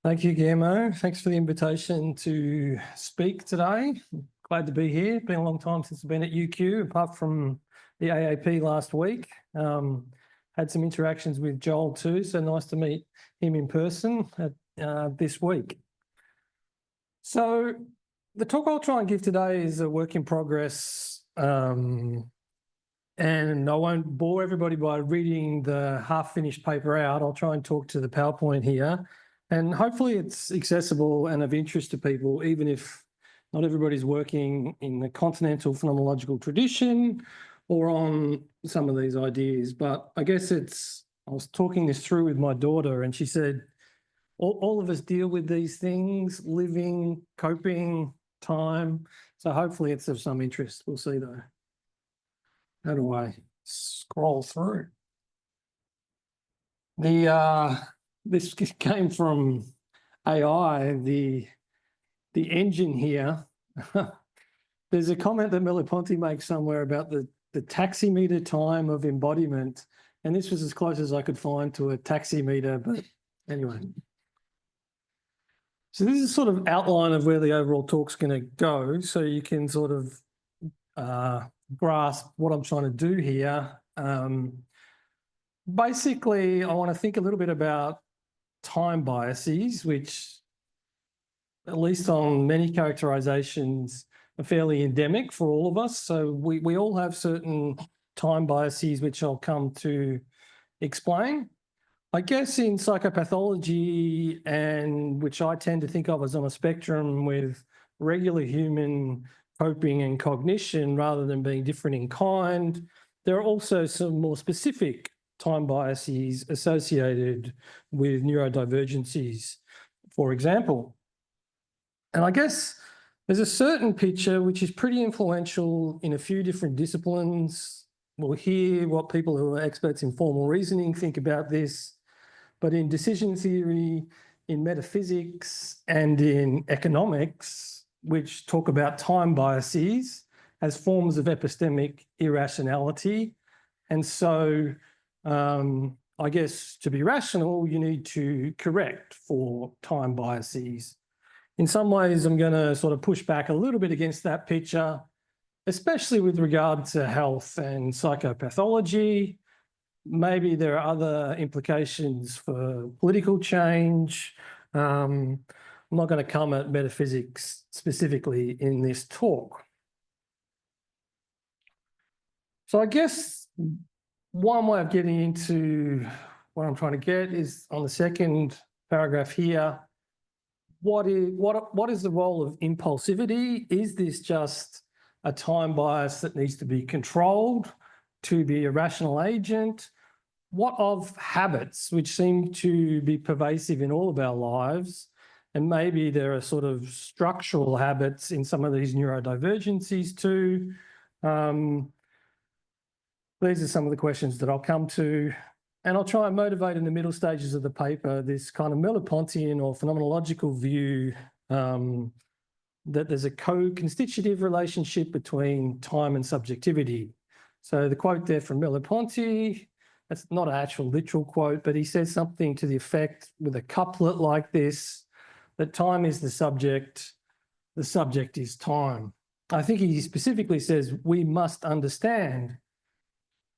Thank you, Guillermo. Thanks for the invitation to speak today. Glad to be here. Been a long time since I've been at UQ, apart from the AAP last week. Had some interactions with Joel too, so nice to meet him in person this week. So the talk I'll try and give today is a work in progress, and I won't bore everybody by reading the half-finished paper out. I'll try and talk to the PowerPoint here. And hopefully it's accessible and of interest to people, even if not everybody's working in the continental phenomenological tradition or on some of these ideas. But I guess I was talking this through with my daughter and she said, all of us deal with these things, living, coping, time. So hopefully it's of some interest. We'll see though. How do I scroll through? This came from AI, the engine here. There's a comment that Merleau-Ponty makes somewhere about the taximeter time of embodiment, and this was as close as I could find to a taximeter, but anyway. So this is sort of outline of where the overall talk's going to go, so you can sort of grasp what I'm trying to do here. Basically, I want to think a little bit about time biases, which, at least on many characterizations, are fairly endemic for all of us. So we all have certain time biases, which I'll come to explain. I guess in psychopathology, and which I tend to think of as on a spectrum with regular human coping and cognition rather than being different in kind, there are also some more specific time biases associated with neurodivergencies, for example. And I guess there's a certain picture which is pretty influential in a few different disciplines. We'll hear what people who are experts in formal reasoning think about this, but in decision theory, in metaphysics, and in economics, which talk about time biases as forms of epistemic irrationality. And so I guess to be rational, you need to correct for time biases. In some ways, I'm going to sort of push back a little bit against that picture, especially with regard to health and psychopathology. Maybe there are other implications for political change. I'm not going to come at metaphysics specifically in this talk. So I guess one way of getting into what I'm trying to get is on the second paragraph here. What is the role of impulsivity? Is this just a time bias that needs to be controlled to be a rational agent? What of habits, which seem to be pervasive in all of our lives? And maybe there are sort of structural habits in some of these neurodivergencies too. These are some of the questions that I'll come to, and I'll try and motivate in the middle stages of the paper this kind of Merleau-Pontian or phenomenological view that there's a co-constitutive relationship between time and subjectivity. So the quote there from Merleau-Ponty, that's not an actual literal quote, but he says something to the effect with a couplet like this, that time is the subject is time. I think he specifically says we must understand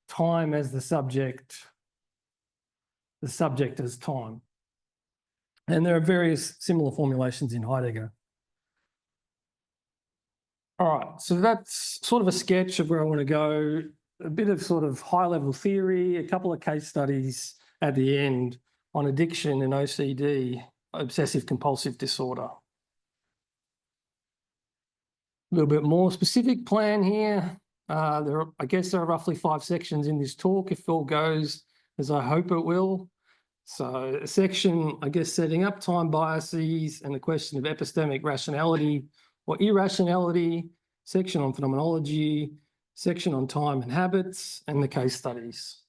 time as the subject as time. And there are various similar formulations in Heidegger. All right, so that's sort of a sketch of where I want to go, a bit of sort of high-level theory, a couple of case studies at the end on addiction and OCD, obsessive-compulsive disorder. A little bit more specific plan here. I guess there are roughly 5 sections in this talk, if all goes as I hope it will. So a section, I guess, setting up time biases and the question of epistemic rationality or irrationality, section on phenomenology, section on time and habits, and the case studies.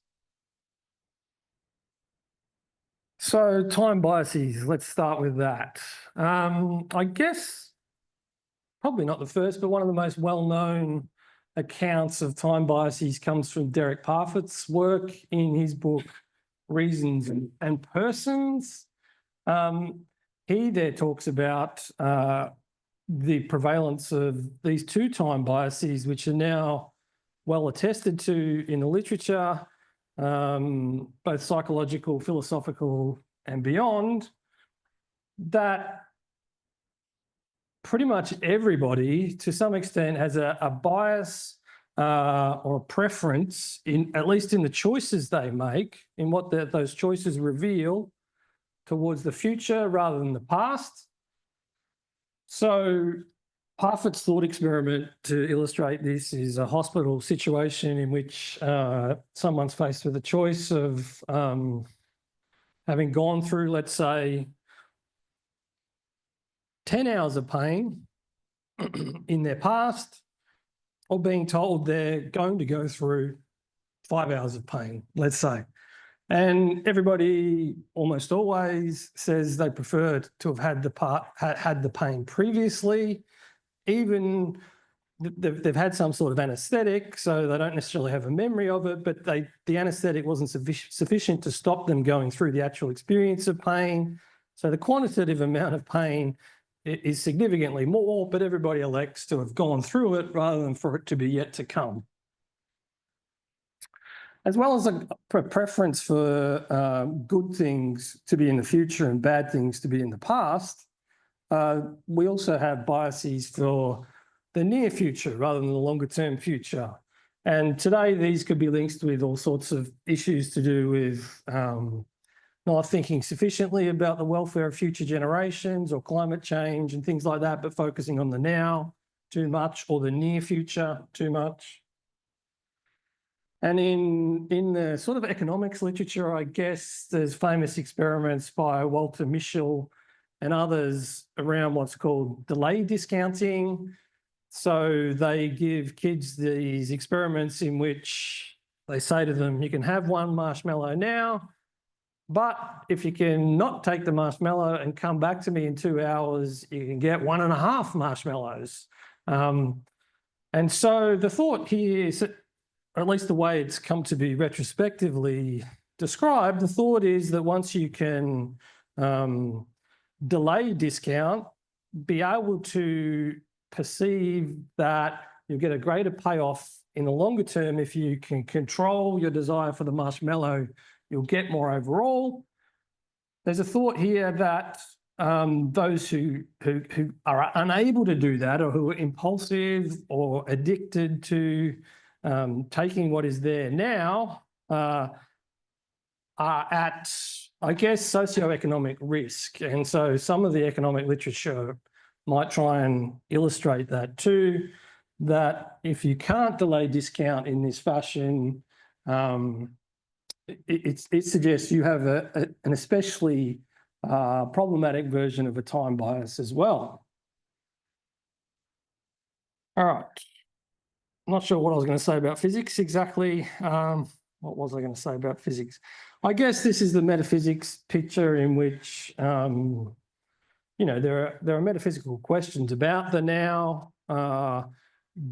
So time biases, let's start with that. I guess probably not the first, but one of the most well-known accounts of time biases comes from Derek Parfit's work in his book, Reasons and Persons. he there talks about the prevalence of these two time biases, which are now well attested to in the literature, both psychological, philosophical, and beyond, that pretty much everybody, to some extent, has a bias or a preference, at least in the choices they make, in what those choices reveal towards the future rather than the past. So Parfit's thought experiment to illustrate this is a hospital situation in which someone's faced with a choice of having gone through, let's say, 10 hours of pain in their past, or being told they're going to go through 5 hours of pain, let's say. And everybody almost always says they prefer to have had the pain previously, even they've had some sort of anaesthetic, so they don't necessarily have a memory of it, but the anaesthetic wasn't sufficient to stop them going through the actual experience of pain. So the quantitative amount of pain is significantly more, but everybody elects to have gone through it rather than for it to be yet to come. As well as a preference for good things to be in the future and bad things to be in the past, we also have biases for the near future rather than the longer term future. And today these could be linked with all sorts of issues to do with not thinking sufficiently about the welfare of future generations or climate change and things like that, but focusing on the now too much or the near future too much. And in the sort of economics literature, I guess there's famous experiments by Walter Mischel and others around what's called delay discounting. So they give kids these experiments in which they say to them, you can have one marshmallow now, but if you can not take the marshmallow and come back to me in 2 hours, you can get 1.5 marshmallows. And so the thought here is that, or at least the way it's come to be retrospectively described, the thought is that once you can delay discount, be able to perceive that you'll get a greater payoff in the longer term if you can control your desire for the marshmallow, you'll get more overall. There's a thought here that those who are unable to do that, or who are impulsive or addicted to taking what is there now, are at, I guess, socioeconomic risk. And so some of the economic literature might try and illustrate that too, that if you can't delay discount in this fashion, it suggests you have an especially problematic version of a time bias as well. All right. I'm not sure what I was going to say about physics exactly. What was I going to say about physics? I guess this is the metaphysics picture in which, you know, there are metaphysical questions about the now,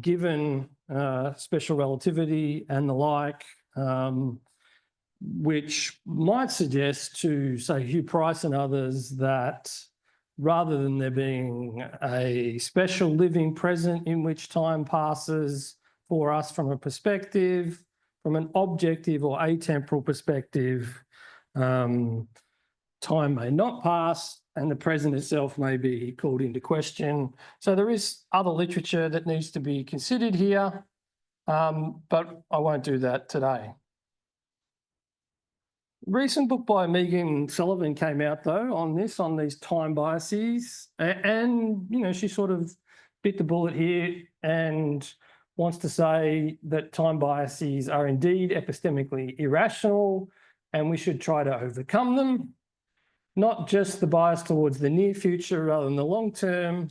given special relativity and the like, which might suggest to, say, Hugh Price and others that rather than there being a special living present in which time passes for us from a perspective, from an objective or atemporal perspective, time may not pass and the present itself may be called into question. So there is other literature that needs to be considered here, but I won't do that today. Recent book by Megan Sullivan came out though on these time biases, and you know, she sort of bit the bullet here and wants to say that time biases are indeed epistemically irrational and we should try to overcome them, not just the bias towards the near future rather than the long term,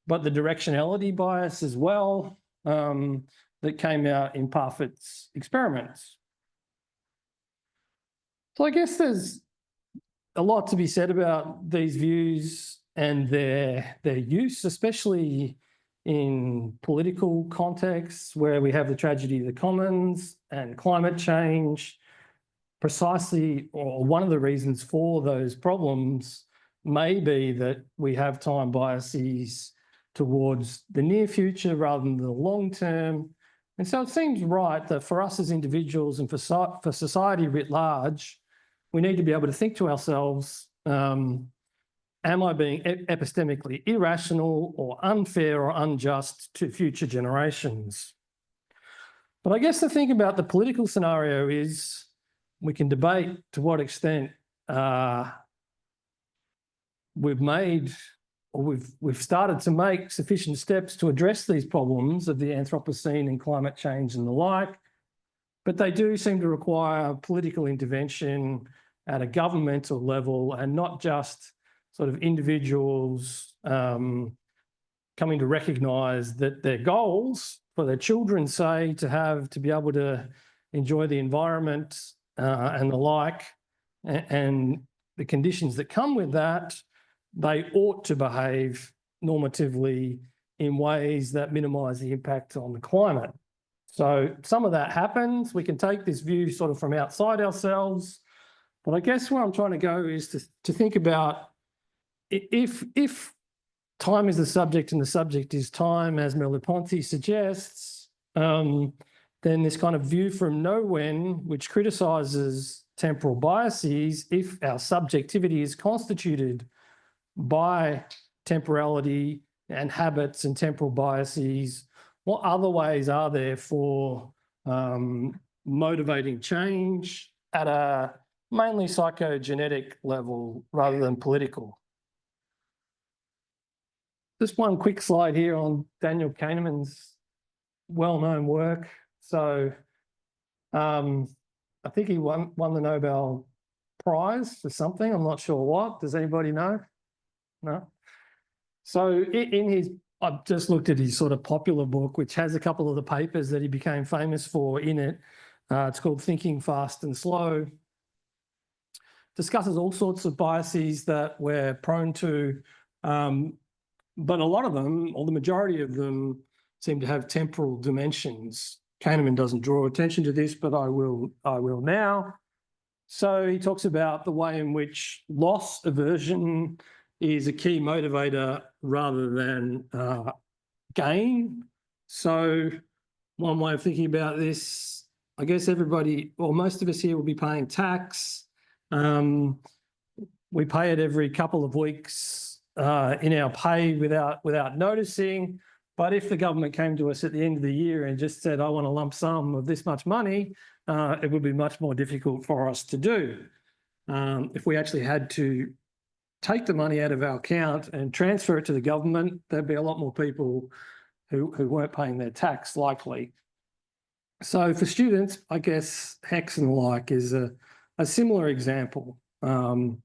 but the directionality bias as well that came out in Parfit's experiments. So I guess there's a lot to be said about these views and their use, especially in political contexts where we have the tragedy of the commons and climate change. Precisely, or one of the reasons for those problems may be that we have time biases towards the near future rather than the long term. And so it seems right that for us as individuals and for society writ large, we need to be able to think to ourselves, am I being epistemically irrational or unfair or unjust to future generations? But I guess the thing about the political scenario is we can debate to what extent we've made or we've started to make sufficient steps to address these problems of the Anthropocene and climate change and the like, but they do seem to require political intervention at a governmental level and not just sort of individuals coming to recognise that their goals for their children, say, to be able to enjoy the environment and the like, and the conditions that come with that, they ought to behave normatively in ways that minimise the impact on the climate. So some of that happens. We can take this view sort of from outside ourselves, but I guess where I'm trying to go is to think about if time is the subject and the subject is time, as Merleau-Ponty suggests, then this kind of view from no-when, which criticises temporal biases, if our subjectivity is constituted by temporality and habits and temporal biases, what other ways are there for motivating change at a mainly psychogenetic level rather than political? Just one quick slide here on Daniel Kahneman's well-known work. So I think he won the Nobel Prize for something. I'm not sure what. Does anybody know? No? So in his, I've just looked at his sort of popular book, which has a couple of the papers that he became famous for in it. It's called Thinking Fast and Slow. Discusses all sorts of biases that we're prone to, but a lot of them, or the majority of them, seem to have temporal dimensions. Kahneman doesn't draw attention to this, but I will now. So he talks about the way in which loss aversion is a key motivator rather than gain. So one way of thinking about this, I guess everybody, or most of us here will be paying tax. We pay it every couple of weeks in our pay without noticing. But if the government came to us at the end of the year and just said, I want a lump sum of this much money, it would be much more difficult for us to do. If we actually had to take the money out of our account and transfer it to the government, there'd be a lot more people who weren't paying their tax, likely. So for students, I guess HECS and the like is a similar example. And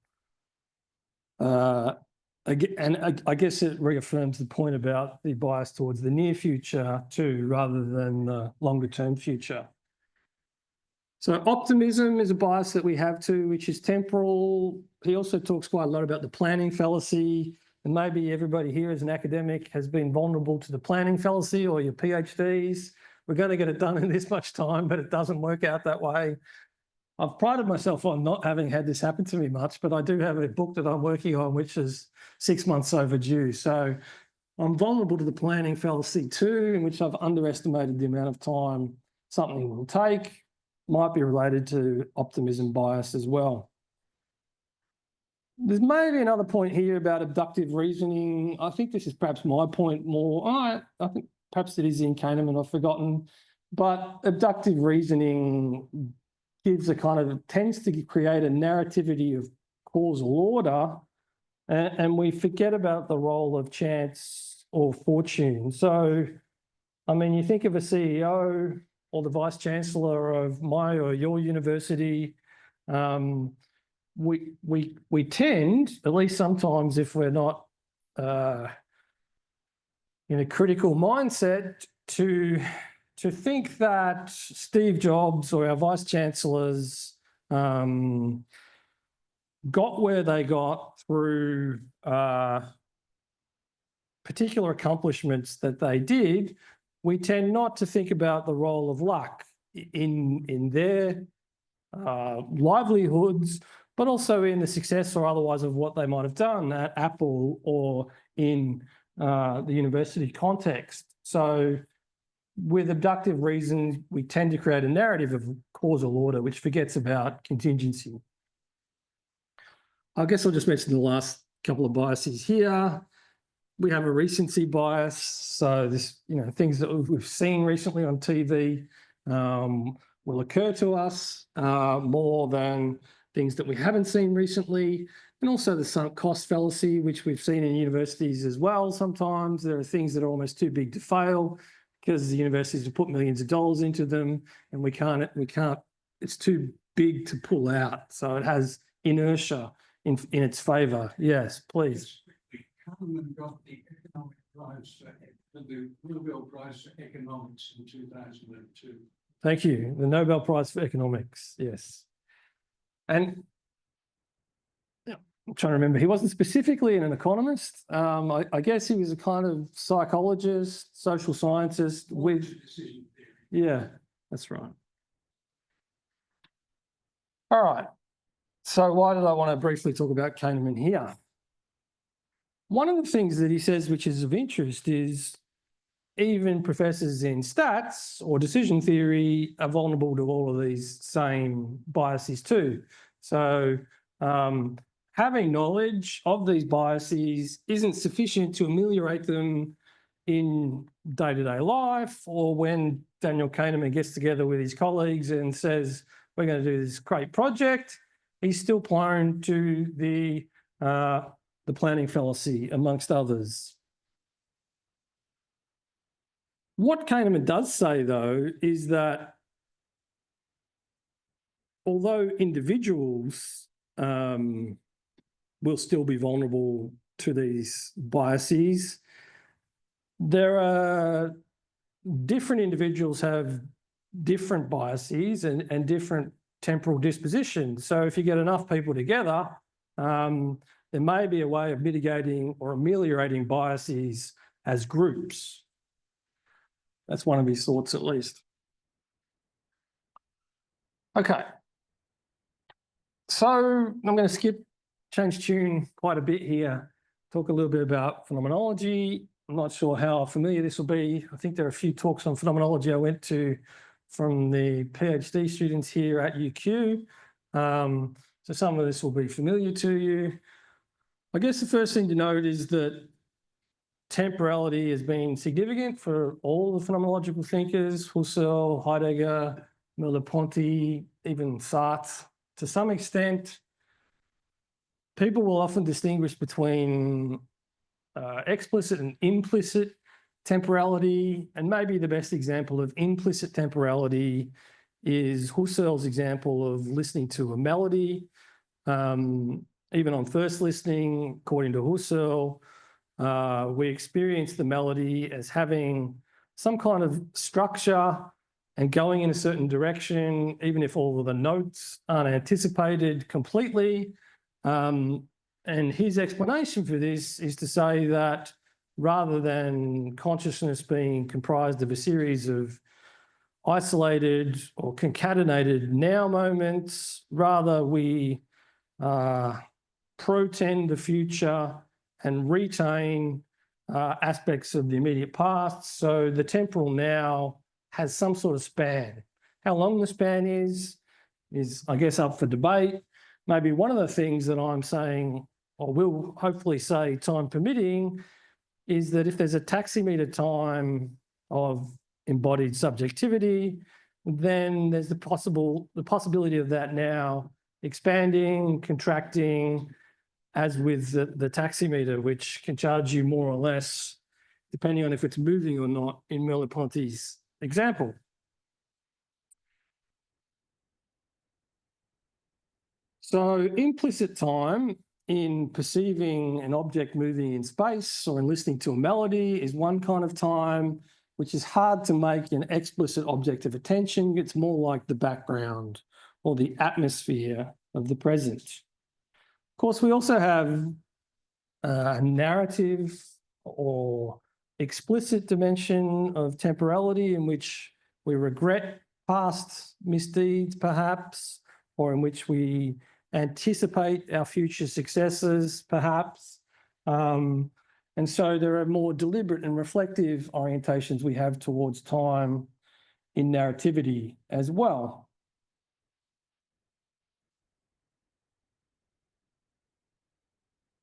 I guess it reaffirms the point about the bias towards the near future too, rather than the longer term future. So optimism is a bias that we have too, which is temporal. He also talks quite a lot about the planning fallacy, and maybe everybody here as an academic has been vulnerable to the planning fallacy or your PhDs. We're going to get it done in this much time, but it doesn't work out that way. I've prided myself on not having had this happen to me much, but I do have a book that I'm working on, which is 6 months overdue. So I'm vulnerable to the planning fallacy too, in which I've underestimated the amount of time something will take. Might be related to optimism bias as well. There's maybe another point here about abductive reasoning. I think this is perhaps my point more. I think perhaps it is in Kahneman, I've forgotten. But abductive reasoning gives a kind of, tends to create a narrativity of causal order, and we forget about the role of chance or fortune. So, I mean, you think of a CEO or the Vice Chancellor of my or your university, we tend, at least sometimes if we're not in a critical mindset, to think that Steve Jobs or our Vice Chancellors got where they got through particular accomplishments that they did. We tend not to think about the role of luck in their livelihoods, but also in the success or otherwise of what they might have done at Apple or in the university context. So with abductive reasons, we tend to create a narrative of causal order, which forgets about contingency. I guess I'll just mention the last couple of biases here. We have a recency bias. So this, things that we've seen recently on TV will occur to us more than things that we haven't seen recently. And also the sunk cost fallacy, which we've seen in universities as well. Sometimes there are things that are almost too big to fail because the universities have put millions of dollars into them and we can't, it's too big to pull out. So it has inertia in its favour. Yes, please. Kahneman got the economic prize the Nobel Prize for Economics in 2002. Thank you. The Nobel Prize for Economics, yes. And I'm trying to remember, he wasn't specifically an economist. I guess he was a kind of psychologist, social scientist with... Yeah, that's right. All right. So why did I want to briefly talk about Kahneman here? One of the things that he says, which is of interest, is even professors in stats or decision theory are vulnerable to all of these same biases too. So having knowledge of these biases isn't sufficient to ameliorate them in day-to-day life, or when Daniel Kahneman gets together with his colleagues and says, we're going to do this great project, he's still prone to the planning fallacy, amongst others. What Kahneman does say, though, is that although individuals will still be vulnerable to these biases, there are different individuals have different biases and different temporal dispositions. So if you get enough people together, there may be a way of mitigating or ameliorating biases as groups. That's one of his thoughts, at least. Okay. So I'm going to change tune quite a bit here, talk a little bit about phenomenology. I'm not sure how familiar this will be. I think there are a few talks on phenomenology I went to from the PhD students here at UQ. So some of this will be familiar to you. I guess the first thing to note is that temporality has been significant for all the phenomenological thinkers, Husserl, Heidegger, Merleau-Ponty, even Sartre. To some extent, people will often distinguish between explicit and implicit temporality, and maybe the best example of implicit temporality is Husserl's example of listening to a melody. Even on first listening, according to Husserl, we experience the melody as having some kind of structure and going in a certain direction, even if all of the notes aren't anticipated completely. And his explanation for this is to say that rather than consciousness being comprised of a series of isolated or concatenated now moments, rather we protend the future and retain aspects of the immediate past. So the temporal now has some sort of span. How long the span is I guess up for debate. Maybe one of the things that I'm saying, or will hopefully say time permitting, is that if there's a taximeter time of embodied subjectivity, then there's the possibility of that now expanding, contracting, as with the taximeter, which can charge you more or less, depending on if it's moving or not, in Merleau-Ponty's example. So implicit time in perceiving an object moving in space or in listening to a melody is one kind of time, which is hard to make an explicit object of attention. It's more like the background or the atmosphere of the present. Of course, we also have a narrative or explicit dimension of temporality in which we regret past misdeeds, perhaps, or in which we anticipate our future successes, perhaps. And so there are more deliberate and reflective orientations we have towards time in narrativity as well.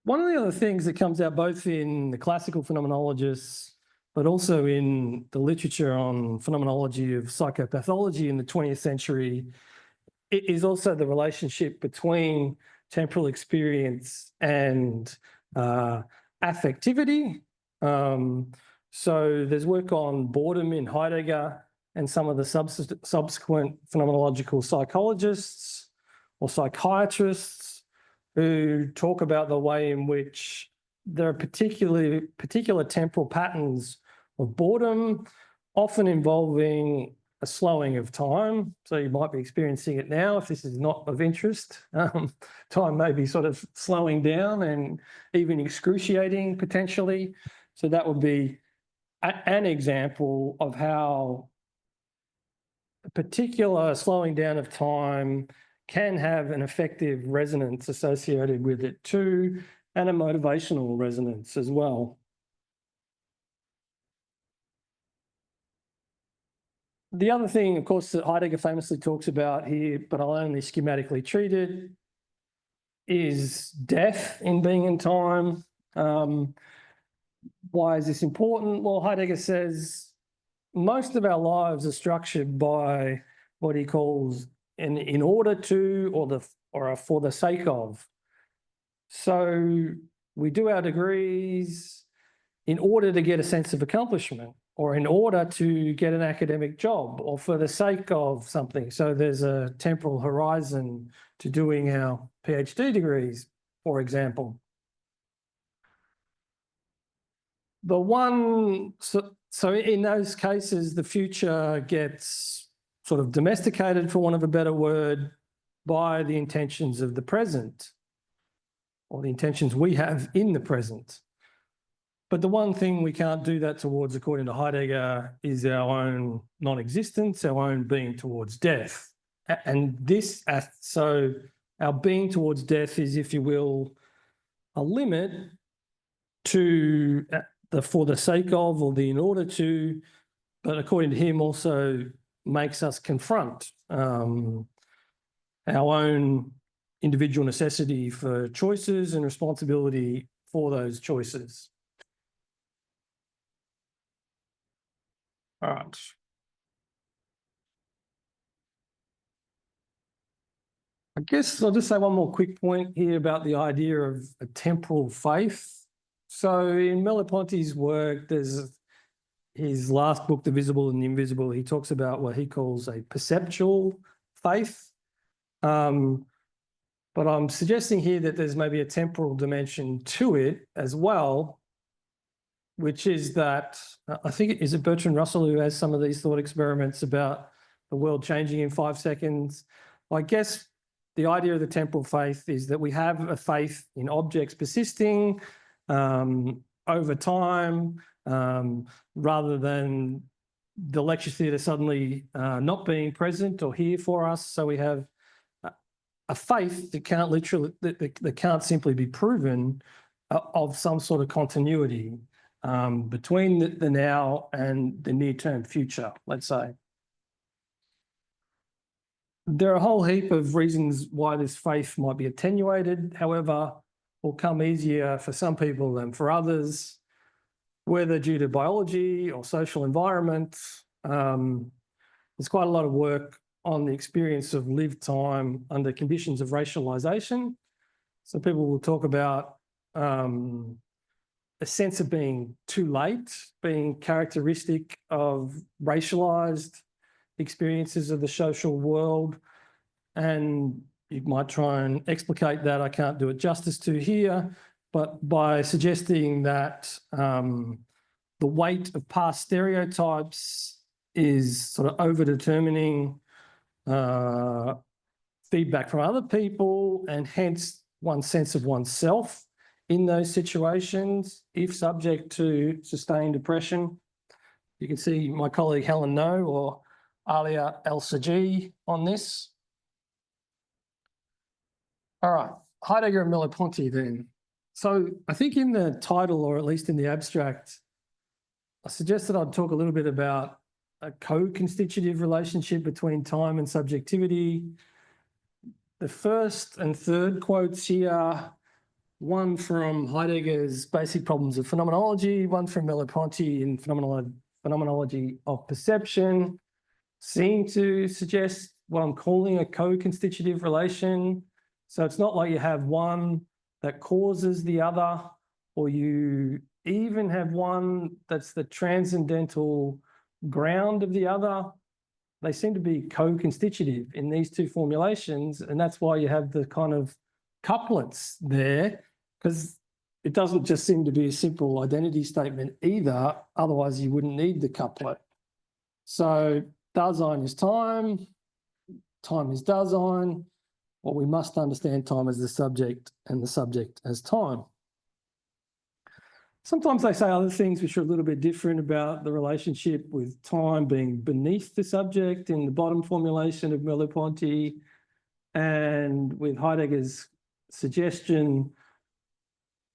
One of the other things that comes out both in the classical phenomenologists, but also in the literature on phenomenology of psychopathology in the 20th century, is also the relationship between temporal experience and affectivity. So there's work on boredom in Heidegger and some of the subsequent phenomenological psychologists or psychiatrists who talk about the way in which there are particular temporal patterns of boredom, often involving a slowing of time. So you might be experiencing it now if this is not of interest. Time may be sort of slowing down and even excruciating potentially. So that would be an example of how a particular slowing down of time can have an effective resonance associated with it too, and a motivational resonance as well. The other thing, of course, that Heidegger famously talks about here, but I'll only schematically treat it, is death in being in time. Why is this important? Well, Heidegger says most of our lives are structured by what he calls in order to or for the sake of. So we do our degrees in order to get a sense of accomplishment, or in order to get an academic job, or for the sake of something. So there's a temporal horizon to doing our PhD degrees, for example. So in those cases, the future gets sort of domesticated, for want of a better word, by the intentions of the present, or the intentions we have in the present. But the one thing we can't do that towards, according to Heidegger, is our own non-existence, our own being towards death. And so our being towards death is, if you will, a limit to the for the sake of, or the in order to, but according to him also makes us confront our own individual necessity for choices and responsibility for those choices. All right. I guess I'll just say one more quick point here about the idea of a temporal faith. So in Merleau-Ponty's work, there's his last book, The Visible and the Invisible. He talks about what he calls a perceptual faith. But I'm suggesting here that there's maybe a temporal dimension to it as well, which is that, I think, is it Bertrand Russell who has some of these thought experiments about the world changing in 5 seconds? I guess the idea of the temporal faith is that we have a faith in objects persisting over time, rather than the lecture theatre suddenly not being present or here for us. So we have a faith that can't simply be proven, of some sort of continuity between the now and the near-term future, let's say. There are a whole heap of reasons why this faith might be attenuated, however, will come easier for some people than for others, whether due to biology or social environment. There's quite a lot of work on the experience of lived time under conditions of racialization. So people will talk about a sense of being too late, being characteristic of racialized experiences of the social world. And you might try and explicate that. I can't do it justice to here, but by suggesting that the weight of past stereotypes is sort of over-determining feedback from other people, and hence one's sense of oneself in those situations, if subject to sustained oppression. You can see my colleague Helen No or Alia El-Sajji on this. All right, Heidegger and Merleau-Ponty then. So I think in the title, or at least in the abstract, I suggested I'd talk a little bit about a co-constitutive relationship between time and subjectivity. The first and third quotes here, one from Heidegger's Basic Problems of Phenomenology, one from Merleau-Ponty in Phenomenology of Perception, seem to suggest what I'm calling a co-constitutive relation. So it's not like you have one that causes the other, or you even have one that's the transcendental ground of the other. They seem to be co-constitutive in these two formulations, and that's why you have the kind of couplets there, because it doesn't just seem to be a simple identity statement either, otherwise you wouldn't need the couplet. So Dasein is time, time is Dasein. Well, we must understand time as the subject and the subject as time. Sometimes they say other things which are a little bit different about the relationship with time being beneath the subject in the bottom formulation of Merleau-Ponty, and with Heidegger's suggestion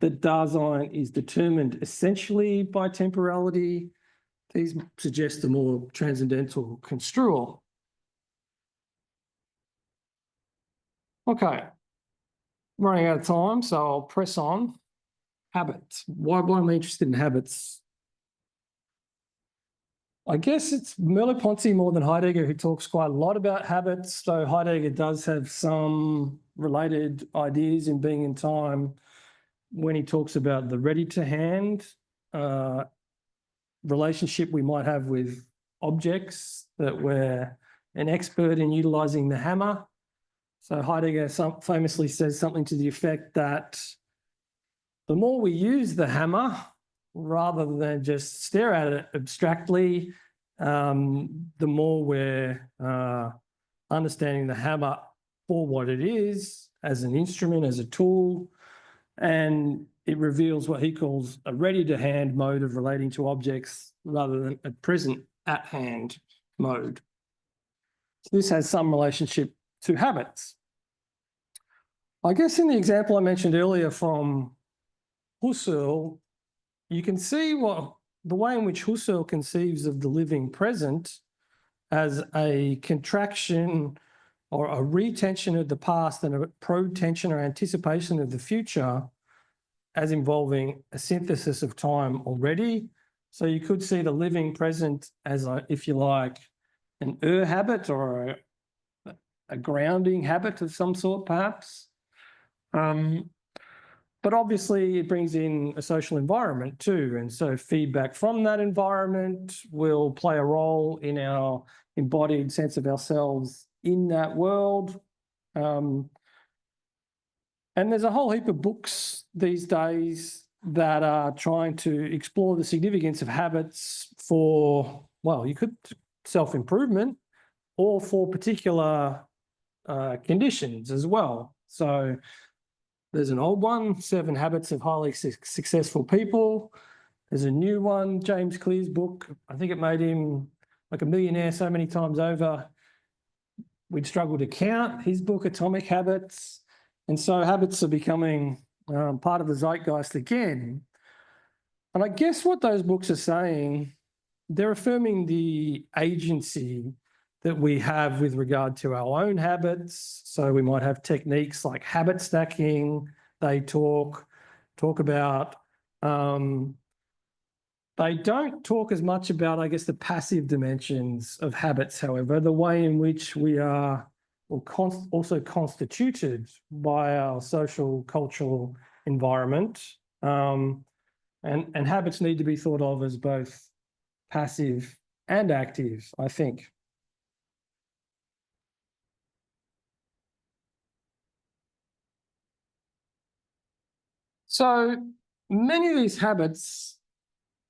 that Dasein is determined essentially by temporality. These suggest a more transcendental construal. Okay, running out of time, so I'll press on. Habits. Why am I interested in habits? I guess it's Merleau-Ponty more than Heidegger who talks quite a lot about habits. So Heidegger does have some related ideas in Being in Time when he talks about the ready-to-hand relationship we might have with objects, that we're an expert in utilising the hammer. So Heidegger famously says something to the effect that the more we use the hammer, rather than just stare at it abstractly, the more we're understanding the hammer for what it is, as an instrument, as a tool, and it reveals what he calls a ready-to-hand mode of relating to objects rather than a present at-hand mode. So this has some relationship to habits. I guess in the example I mentioned earlier from Husserl, you can see the way in which Husserl conceives of the living present as a contraction or a retention of the past and a protension or anticipation of the future as involving a synthesis of time already. So you could see the living present as, if you like, an habit or a grounding habit of some sort, perhaps. But obviously it brings in a social environment too. And so feedback from that environment will play a role in our embodied sense of ourselves in that world. And there's a whole heap of books these days that are trying to explore the significance of habits for, well, you could self-improvement or for particular conditions as well. So there's an old one, 7 Habits of Highly Successful People. There's a new one, James Clear's book. I think it made him like a millionaire so many times over, we'd struggle to count. His book, Atomic Habits. And so habits are becoming part of the zeitgeist again. And I guess what those books are saying, they're affirming the agency that we have with regard to our own habits. So we might have techniques like habit stacking. They talk about, they don't talk as much about, I guess, the passive dimensions of habits, however, the way in which we are also constituted by our social, cultural environment. And habits need to be thought of as both passive and active, I think. So many of these habits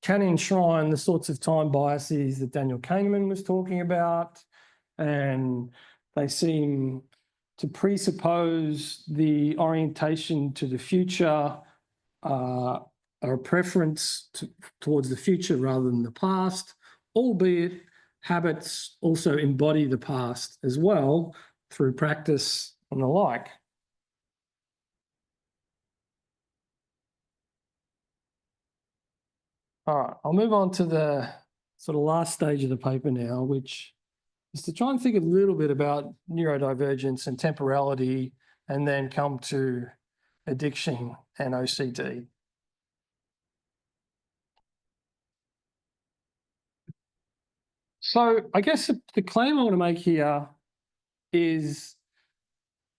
can enshrine the sorts of time biases that Daniel Kahneman was talking about, and they seem to presuppose the orientation to the future, or a preference towards the future rather than the past, albeit habits also embody the past as well through practice and the like. All right, I'll move on to the sort of last stage of the paper now, which is to try and think a little bit about neurodivergence and temporality, and then come to addiction and OCD. So I guess the claim I want to make here is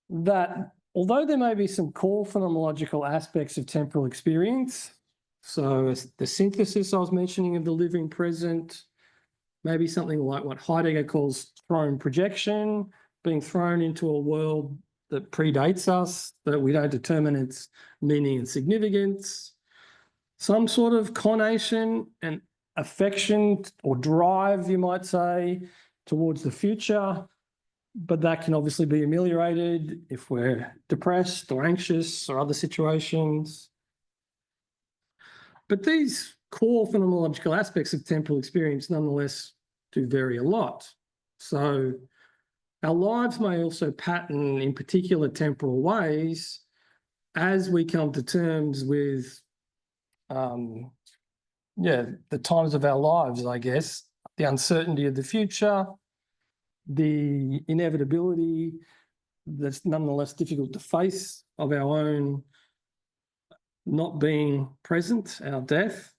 that although there may be some core phenomenological aspects of temporal experience, so the synthesis I was mentioning of the living present, maybe something like what Heidegger calls thrown projection, being thrown into a world that predates us, that we don't determine its meaning and significance, some sort of conation and affection or drive, you might say, towards the future, but that can obviously be ameliorated if we're depressed or anxious or other situations. But these core phenomenological aspects of temporal experience nonetheless do vary a lot. So our lives may also pattern in particular temporal ways as we come to terms with the times of our lives, I guess, the uncertainty of the future, the inevitability that's nonetheless difficult to face of our own not being present, our death.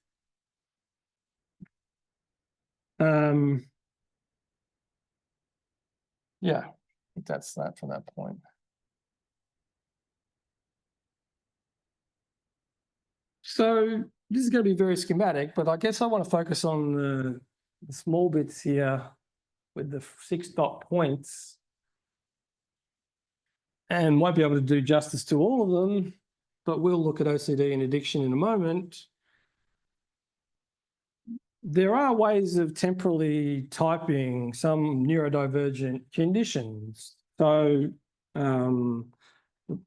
Yeah, I think that's that from that point. So this is going to be very schematic, but I guess I want to focus on the small bits here with the 6 dot points, and won't be able to do justice to all of them, but we'll look at OCD and addiction in a moment. There are ways of temporally typing some neurodivergent conditions. So an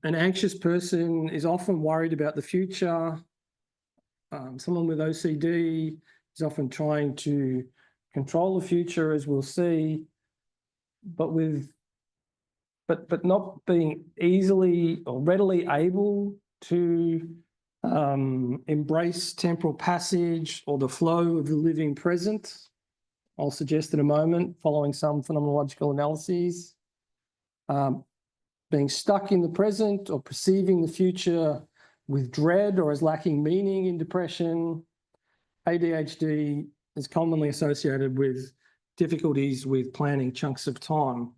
anxious person is often worried about the future. Someone with OCD is often trying to control the future, as we'll see, but not being easily or readily able to embrace temporal passage or the flow of the living present. I'll suggest in a moment, following some phenomenological analyses. Being stuck in the present or perceiving the future with dread or as lacking meaning in depression. ADHD is commonly associated with difficulties with planning chunks of time.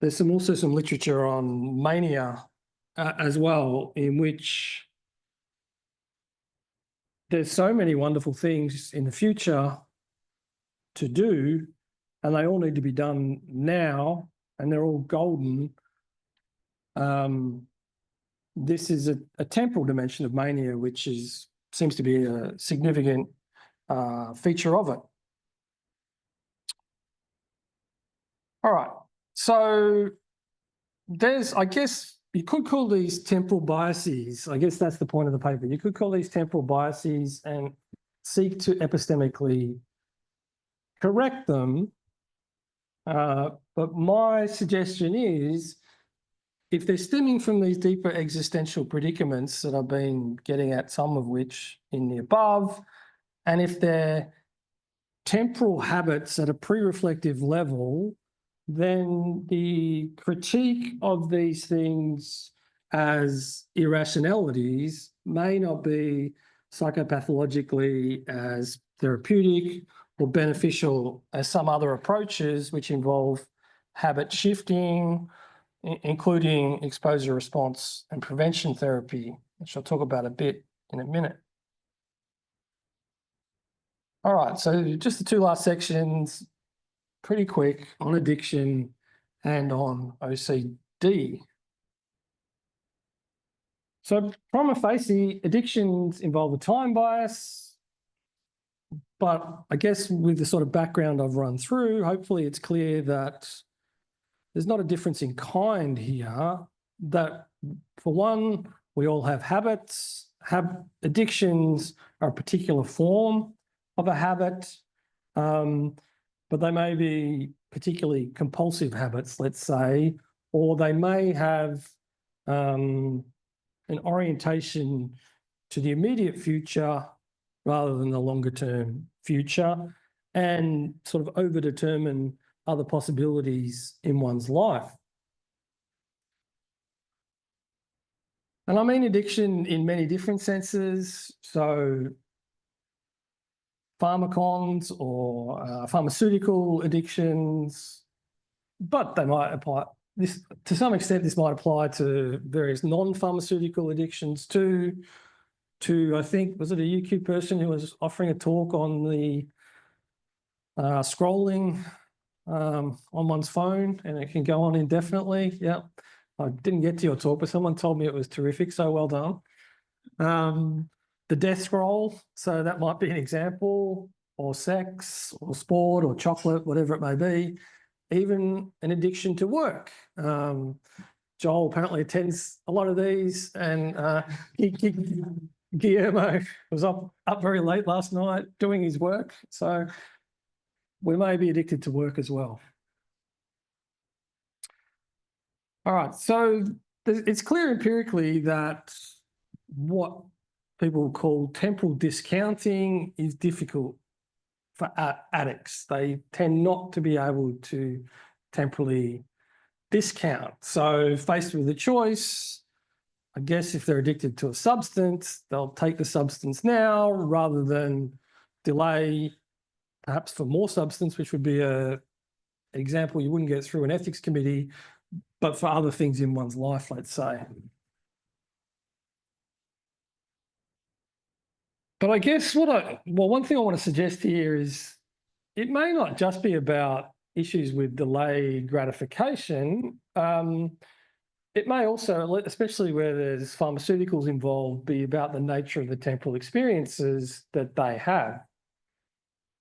There's also some literature on mania as well, in which there's so many wonderful things in the future to do, and they all need to be done now, and they're all golden. This is a temporal dimension of mania, which seems to be a significant feature of it. All right, so I guess you could call these temporal biases. I guess that's the point of the paper. You could call these temporal biases and seek to epistemically correct them. But my suggestion is, if they're stemming from these deeper existential predicaments that I've been getting at, some of which in the above, and if they're temporal habits at a pre-reflective level, then the critique of these things as irrationalities may not be psychopathologically as therapeutic or beneficial as some other approaches which involve habit shifting, including exposure response and prevention therapy, which I'll talk about a bit in a minute. All right, so just the 2 last sections, pretty quick, on addiction and on OCD. So prima facie, addictions involve a time bias, but I guess with the sort of background I've run through, hopefully it's clear that there's not a difference in kind here, that for one, we all have habits. Addictions are a particular form of a habit, but they may be particularly compulsive habits, let's say, or they may have an orientation to the immediate future rather than the longer term future, and sort of overdetermine other possibilities in one's life. And I mean addiction in many different senses. So pharmacons or pharmaceutical addictions, but they might apply this to some extent. This might apply to various non-pharmaceutical addictions too. To, I think, was it a UQ person who was offering a talk on the scrolling on one's phone, and it can go on indefinitely. Yeah, I didn't get to your talk, but someone told me it was terrific. So well done. The death scroll. So that might be an example, or sex, or sport, or chocolate, whatever it may be. Even an addiction to work. Joel apparently attends a lot of these, and Guillermo was up very late last night doing his work. So we may be addicted to work as well. All right, so it's clear empirically that what people call temporal discounting is difficult for addicts. They tend not to be able to temporally discount. So faced with a choice, I guess if they're addicted to a substance, they'll take the substance now rather than delay perhaps for more substance, which would be an example you wouldn't get through an ethics committee, but for other things in one's life, let's say. But I guess one thing I want to suggest here is it may not just be about issues with delayed gratification. It may also, especially where there's pharmaceuticals involved, be about the nature of the temporal experiences that they have.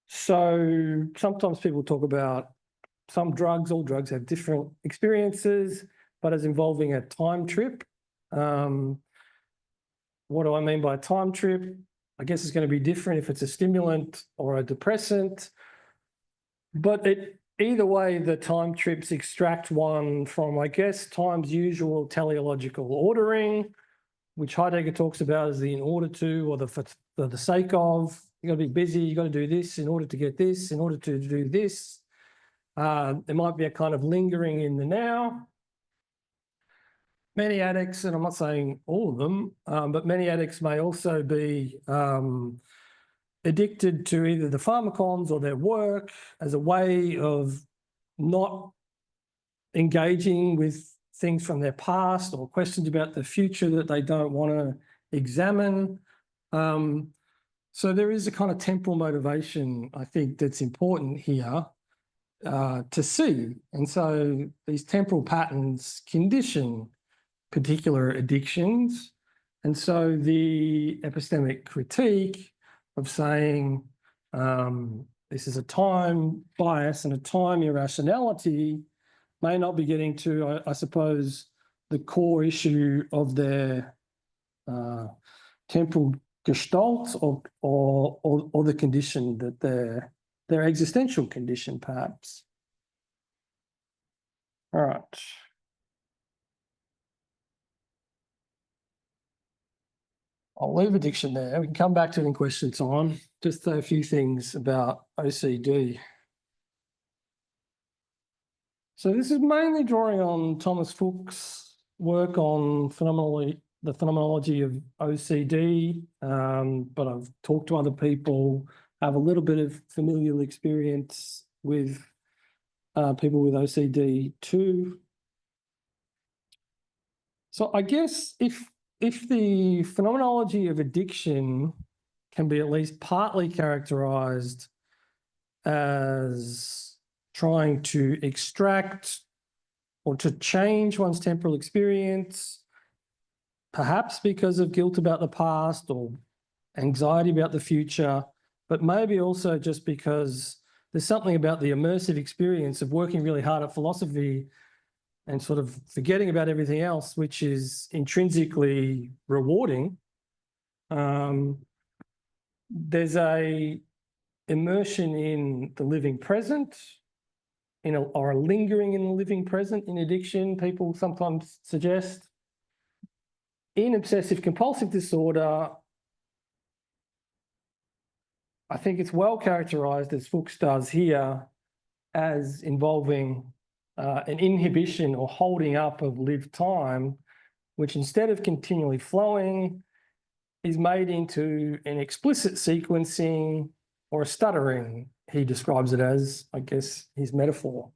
So sometimes people talk about some drugs, all drugs have different experiences, but as involving a time trip. What do I mean by time trip? I guess it's going to be different if it's a stimulant or a depressant, but either way, the time trips extract one from, I guess, time's usual teleological ordering, which Heidegger talks about as the in order to, or for the sake of. You've got to be busy, you've got to do this in order to get this, in order to do this. There might be a kind of lingering in the now. Many addicts, and I'm not saying all of them, but many addicts may also be addicted to either the pharmacons or their work as a way of not engaging with things from their past or questions about the future that they don't want to examine. So there is a kind of temporal motivation, I think, that's important here to see. And so these temporal patterns condition particular addictions. And so the epistemic critique of saying this is a time bias and a time irrationality may not be getting to, I suppose, the core issue of their temporal gestalt or the condition that their existential condition, perhaps. All right. I'll leave addiction there. We can come back to it in question time. Just say a few things about OCD. So this is mainly drawing on Thomas Fuchs' work on the phenomenology of OCD, but I've talked to other people, have a little bit of familial experience with people with OCD too. So I guess if the phenomenology of addiction can be at least partly characterized as trying to extract or to change one's temporal experience, perhaps because of guilt about the past or anxiety about the future, but maybe also just because there's something about the immersive experience of working really hard at philosophy and sort of forgetting about everything else, which is intrinsically rewarding. There's a immersion in the living present, or a lingering in the living present in addiction, people sometimes suggest. In obsessive compulsive disorder, I think it's well characterised, as Fuchs does here, as involving an inhibition or holding up of lived time, which instead of continually flowing, is made into an explicit sequencing or a stuttering, he describes it as, I guess, his metaphor.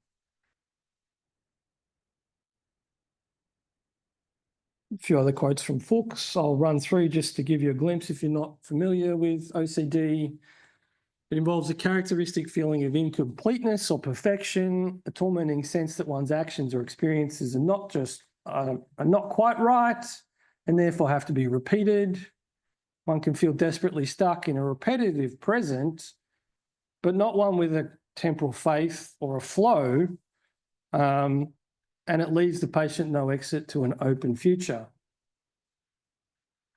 A few other quotes from Fuchs I'll run through just to give you a glimpse if you're not familiar with OCD. It involves a characteristic feeling of incompleteness or perfection, a tormenting sense that one's actions or experiences are not quite right and therefore have to be repeated. One can feel desperately stuck in a repetitive present, but not one with a temporal faith or a flow, and it leaves the patient no exit to an open future.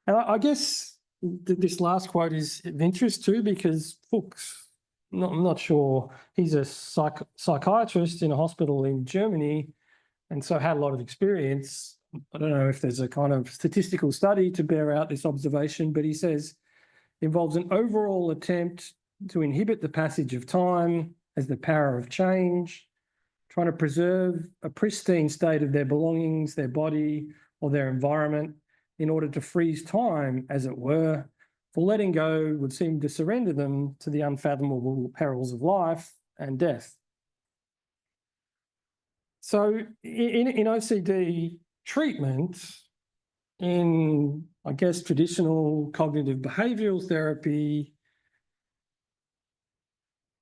And I guess this last quote is of interest too, because Fuchs, I'm not sure, he's a psychiatrist in a hospital in Germany, and so had a lot of experience. I don't know if there's a kind of statistical study to bear out this observation, but he says it involves an overall attempt to inhibit the passage of time as the power of change, trying to preserve a pristine state of their belongings, their body, or their environment in order to freeze time, as it were, for letting go would seem to surrender them to the unfathomable perils of life and death. So in OCD treatment, in, I guess, traditional cognitive behavioural therapy,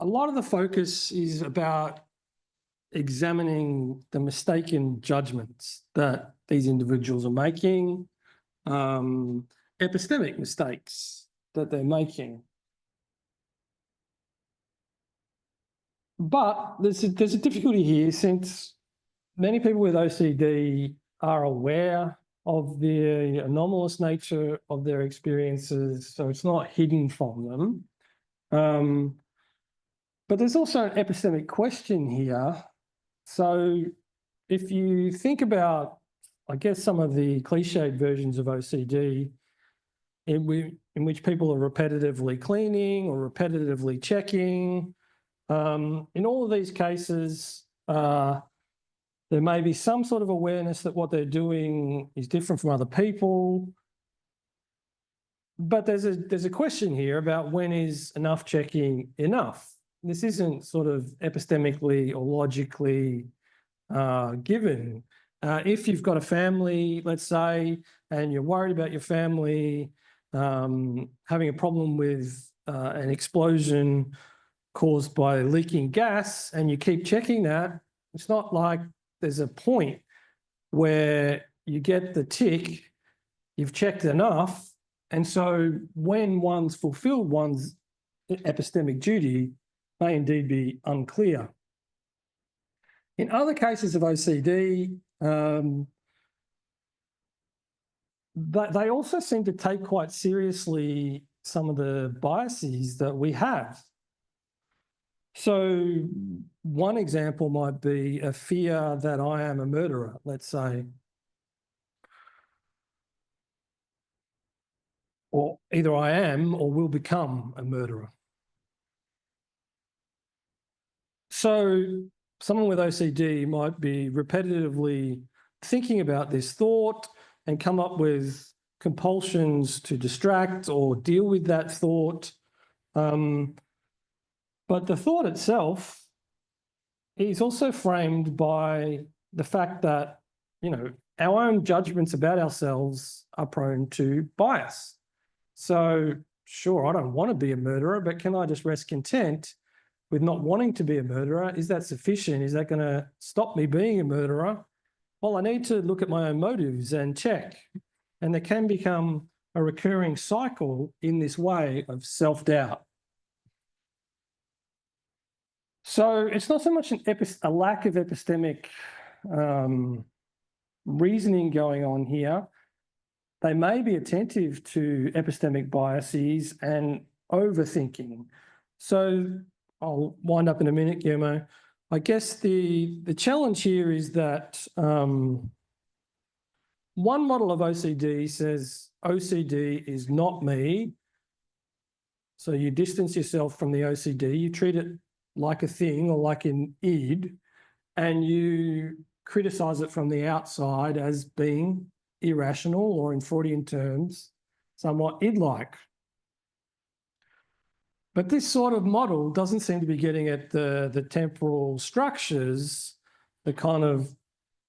a lot of the focus is about examining the mistaken judgments that these individuals are making, epistemic mistakes that they're making. But there's a difficulty here, since many people with OCD are aware of the anomalous nature of their experiences, so it's not hidden from them. But there's also an epistemic question here. So if you think about, I guess, some of the cliched versions of OCD in which people are repetitively cleaning or repetitively checking, in all of these cases, there may be some sort of awareness that what they're doing is different from other people. But there's a question here about when is enough checking enough? This isn't sort of epistemically or logically given. If you've got a family, let's say, and you're worried about your family having a problem with an explosion caused by leaking gas, and you keep checking that, it's not like there's a point where you get the tick, you've checked enough, and so when one's fulfilled one's epistemic duty may indeed be unclear. In other cases of OCD, they also seem to take quite seriously some of the biases that we have. So one example might be a fear that I am a murderer, let's say. Or either I am or will become a murderer. So someone with OCD might be repetitively thinking about this thought and come up with compulsions to distract or deal with that thought. But the thought itself is also framed by the fact that, you know, our own judgments about ourselves are prone to bias. So, sure, I don't want to be a murderer, but can I just rest content with not wanting to be a murderer? Is that sufficient? Is that going to stop me being a murderer? Well, I need to look at my own motives and check. And there can become a recurring cycle in this way of self-doubt. So it's not so much a lack of epistemic reasoning going on here. They may be attentive to epistemic biases and overthinking. So I'll wind up in a minute, Guillermo. I guess the challenge here is that one model of OCD says OCD is not me, So you distance yourself from the OCD, you treat it like a thing or like an id, and you criticize it from the outside as being irrational, or in Freudian terms, somewhat id-like. But this sort of model doesn't seem to be getting at the temporal structures, the kind of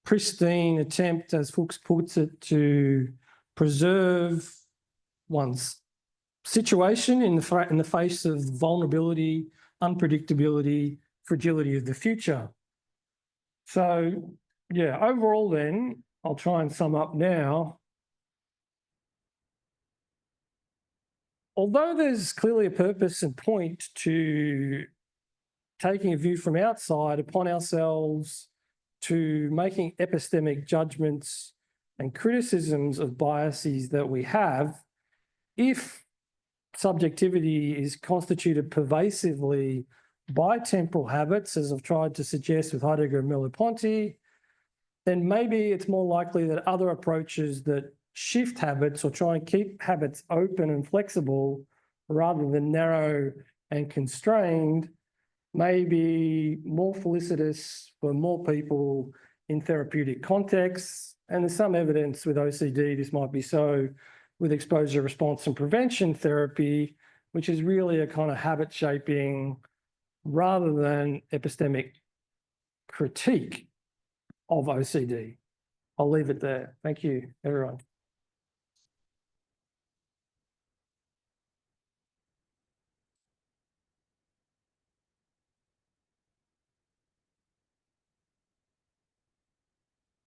pristine attempt, as Fuchs puts it, to preserve one's situation in the face of vulnerability, unpredictability, fragility of the future. So, yeah, overall then, I'll try and sum up now. Although there's clearly a purpose and point to taking a view from outside upon ourselves, to making epistemic judgments and criticisms of biases that we have, if subjectivity is constituted pervasively by temporal habits, as I've tried to suggest with Heidegger and Merleau-Ponty, then maybe it's more likely that other approaches that shift habits or try and keep habits open and flexible rather than narrow and constrained may be more felicitous for more people in therapeutic contexts. And there's some evidence with OCD this might be so with exposure response and prevention therapy, which is really a kind of habit shaping rather than epistemic critique of OCD. I'll leave it there. Thank you, everyone.